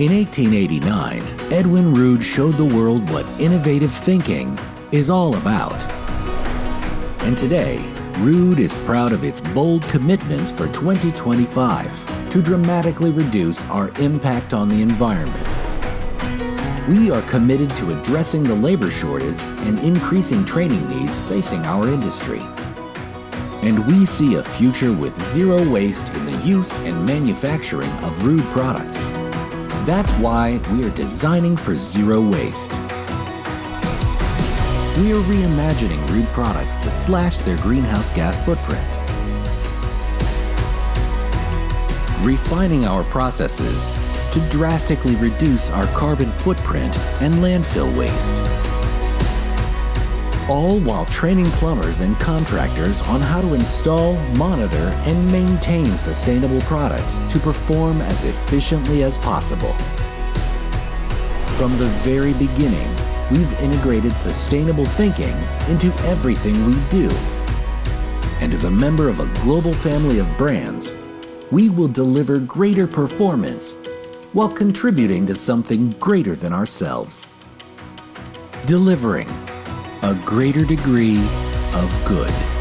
In 1889, Edwin Ruud showed the world what innovative thinking is all about. And today, Ruud is proud of its bold commitments for 2025 to dramatically reduce our impact on the environment. We are committed to addressing the labor shortage and increasing training needs facing our industry. And we see a future with zero waste in the use and manufacturing of Ruud products. That's why we are designing for zero waste. We are reimagining Ruud products to slash their greenhouse gas footprint, refining our processes to drastically reduce our carbon footprint and landfill waste, all while training plumbers and contractors on how to install, monitor, and maintain sustainable products to perform as efficiently as possible. From the very beginning, we've integrated sustainable thinking into everything we do. And as a member of a global family of brands, we will deliver greater performance while contributing to something greater than ourselves. Delivering a greater degree of good.